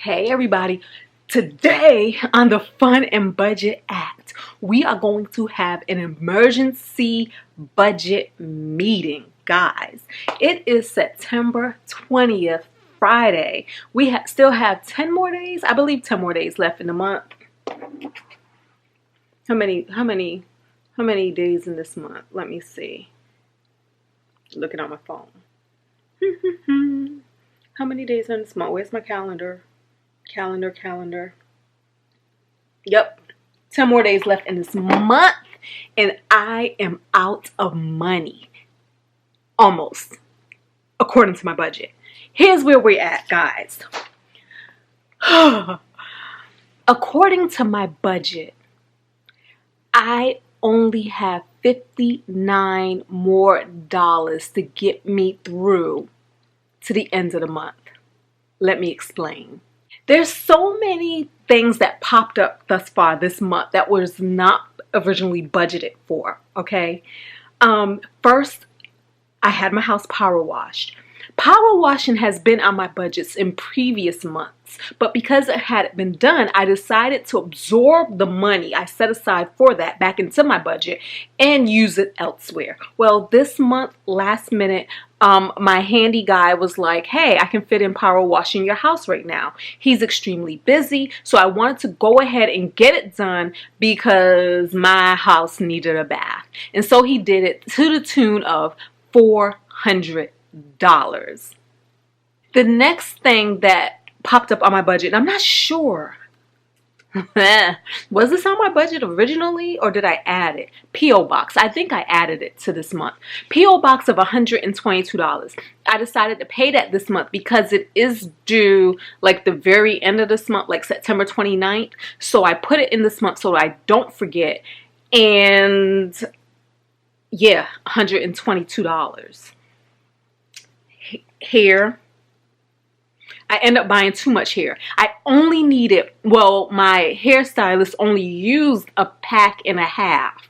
Hey everybody, today on the Fun and Budget Act, we are going to have an emergency budget meeting, guys. It is September 20th, Friday. We still have 10 more days, I believe 10 more days left in the month. How many days in this month? Let me see. Looking on my phone. How many days in this month? Where's my calendar? Calendar. Yep. 10 more days left in this month. And I am out of money. Almost. According to my budget. Here's where we're at, guys. According to my budget, I only have $59 more to get me through to the end of the month. Let me explain. There's so many things that popped up thus far this month that was not originally budgeted for, okay? First, I had my house power washed. Power washing has been on my budgets in previous months, but because it hadn't been done, I decided to absorb the money I set aside for that back into my budget and use it elsewhere. Well, this month, last minute, my handy guy was like, hey, I can fit in power washing your house right now. He's extremely busy, so I wanted to go ahead and get it done because my house needed a bath. And so he did it to the tune of $400. The next thing that popped up on my budget, and I'm not sure, was this on my budget originally or did I add it? P.O. Box. I think I added it to this month. P.O. Box of $122. I decided to pay that this month because it is due like the very end of this month, like September 29th. So I put it in this month so I don't forget. And yeah, $122. Hair. I end up buying too much hair. I only needed, well, my hairstylist only used a pack and a half.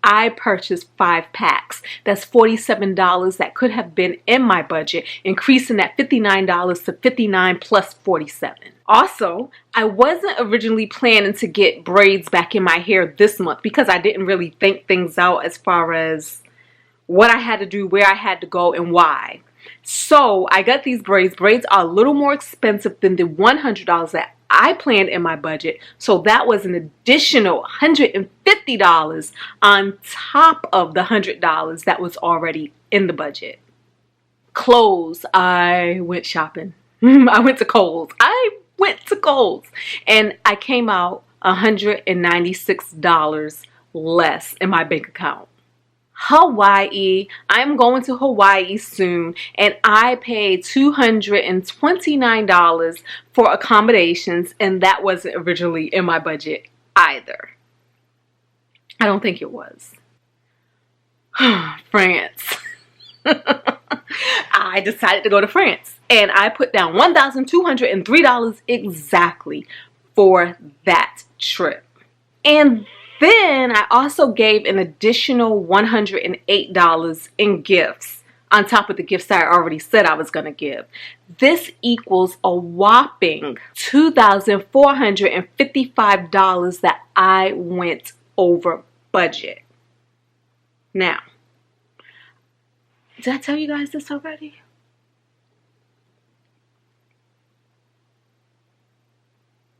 I purchased 5 packs. That's $47 that could have been in my budget, increasing that $59 to $59 plus $47. Also, I wasn't originally planning to get braids back in my hair this month because I didn't really think things out as far as what I had to do, where I had to go, and why. So I got these braids. Braids are a little more expensive than the $100 that I planned in my budget. So that was an additional $150 on top of the $100 that was already in the budget. Clothes. I went shopping. I went to Kohl's. And I came out $196 less in my bank account. Hawaii. I'm going to Hawaii soon, and I paid $229 for accommodations, and that wasn't originally in my budget either. I don't think it was. France. I decided to go to France, and I put down $1,203 exactly for that trip. And then I also gave an additional $108 in gifts on top of the gifts that I already said I was going to give. This equals a whopping $2,455 that I went over budget. Now, did I tell you guys this already?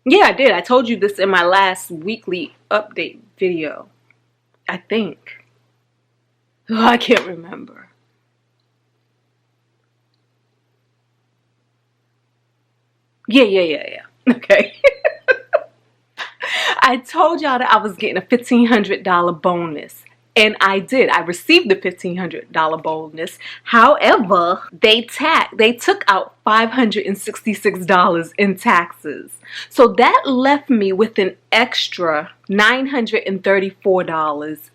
Yeah, I did. I told you this in my last weekly update video. I think. Oh, I can't remember. Yeah. Okay. I told y'all that I was getting a $1,500 bonus. And I did. I received the $1,500 bonus. However, they took out $566 in taxes. So that left me with an extra $934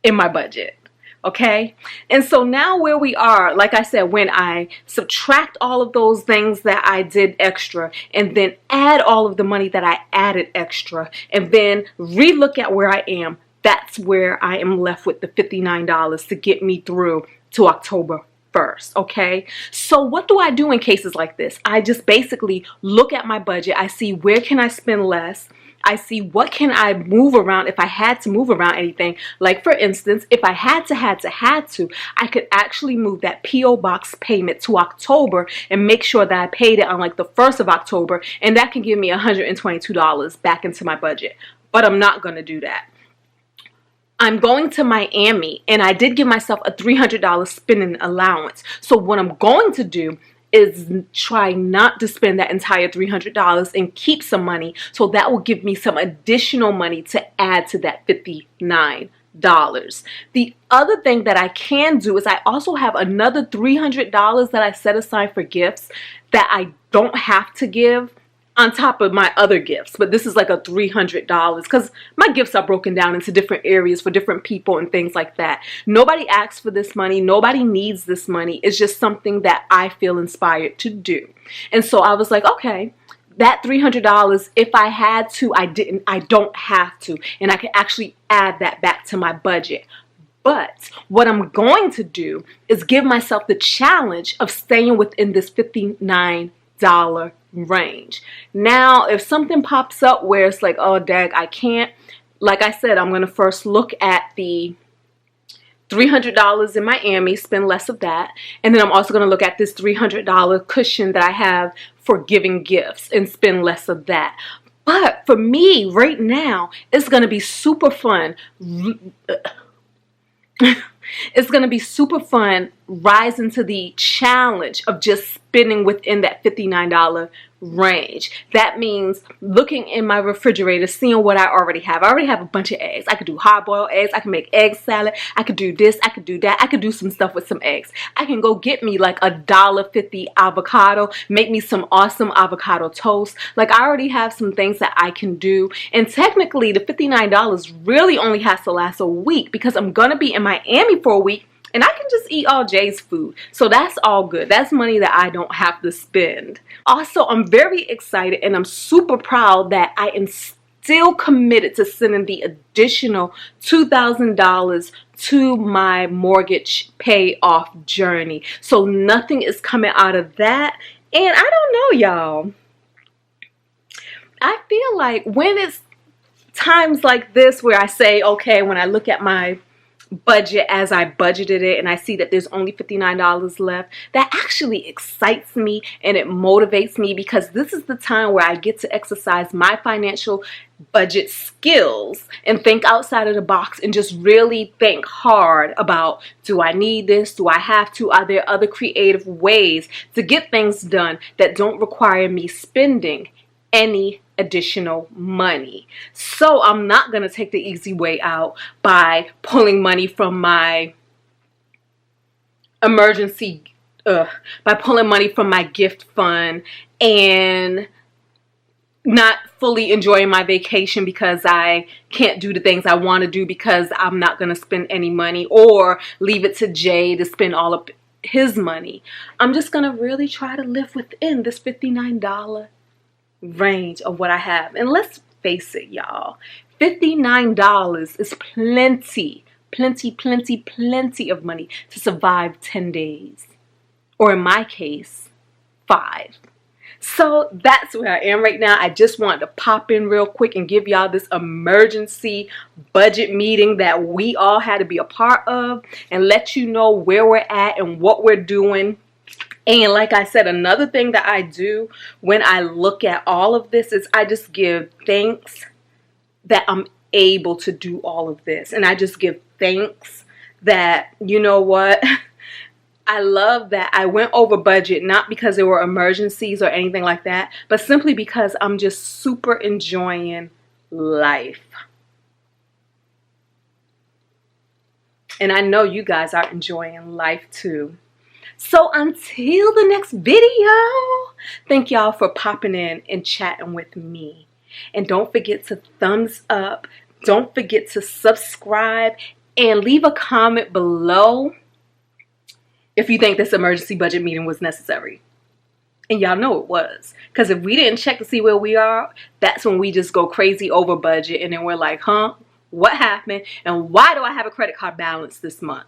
in my budget. Okay? And so now where we are, like I said, when I subtract all of those things that I did extra and then add all of the money that I added extra and then relook at where I am, that's where I am left with the $59 to get me through to October first, okay? So what do I do in cases like this? I just basically look at my budget. I see where can I spend less. I see what can I move around if I had to move around anything. Like for instance, if I had to, I could actually move that P.O. box payment to October and make sure that I paid it on like the 1st of October, and that can give me $122 back into my budget. But I'm not going to do that. I'm going to Miami, and I did give myself a $300 spending allowance. So what I'm going to do is try not to spend that entire $300 and keep some money. So that will give me some additional money to add to that $59. The other thing that I can do is I also have another $300 that I set aside for gifts that I don't have to give on top of my other gifts. But this is like a $300 because my gifts are broken down into different areas for different people and things like that. Nobody asks for this money. Nobody needs this money. It's just something that I feel inspired to do. And so I was like, okay, that $300, if I had to, I don't have to. And I can actually add that back to my budget. But what I'm going to do is give myself the challenge of staying within this $59 range. Now, if something pops up where it's like, oh, dag, I can't, like I said, I'm going to first look at the $300 in Miami, spend less of that. And then I'm also going to look at this $300 cushion that I have for giving gifts and spend less of that. But for me right now, it's going to be super fun. It's going to be super fun rising to the challenge of just spending within that $59 range. That means looking in my refrigerator, seeing what I already have. I already have a bunch of eggs. I could do hard-boiled eggs. I can make egg salad. I could do this. I could do that. I could do some stuff with some eggs. I can go get me like a $1.50 avocado, make me some awesome avocado toast. Like I already have some things that I can do. And technically the $59 really only has to last a week because I'm going to be in Miami for a week. And I can just eat all Jay's food. So that's all good. That's money that I don't have to spend. Also, I'm very excited and I'm super proud that I am still committed to sending the additional $2,000 to my mortgage payoff journey. So nothing is coming out of that. And I don't know, y'all. I feel like when it's times like this where I say, okay, when I look at my budget as I budgeted it and I see that there's only $59 left, that actually excites me and it motivates me because this is the time where I get to exercise my financial budget skills and think outside of the box and just really think hard about, do I need this? Do I have to? Are there other creative ways to get things done that don't require me spending any additional money? So I'm not going to take the easy way out by pulling money from my by pulling money from my gift fund and not fully enjoying my vacation because I can't do the things I want to do because I'm not going to spend any money, or leave it to Jay to spend all of his money. I'm just going to really try to live within this $59 range of what I have. And let's face it, y'all, $59 is plenty of money to survive 10 days, or in my case 5. So that's where I am right now. I just wanted to pop in real quick and give y'all this emergency budget meeting that we all had to be a part of and let you know where we're at and what we're doing. And like I said, another thing that I do when I look at all of this is I just give thanks that I'm able to do all of this. And I just give thanks that, you know what, I love that I went over budget, not because there were emergencies or anything like that, but simply because I'm just super enjoying life. And I know you guys are enjoying life too. So until the next video, thank y'all for popping in and chatting with me. And don't forget to thumbs up. Don't forget to subscribe and leave a comment below if you think this emergency budget meeting was necessary. And y'all know it was. Because if we didn't check to see where we are, that's when we just go crazy over budget. And then we're like, huh? What happened? And why do I have a credit card balance this month?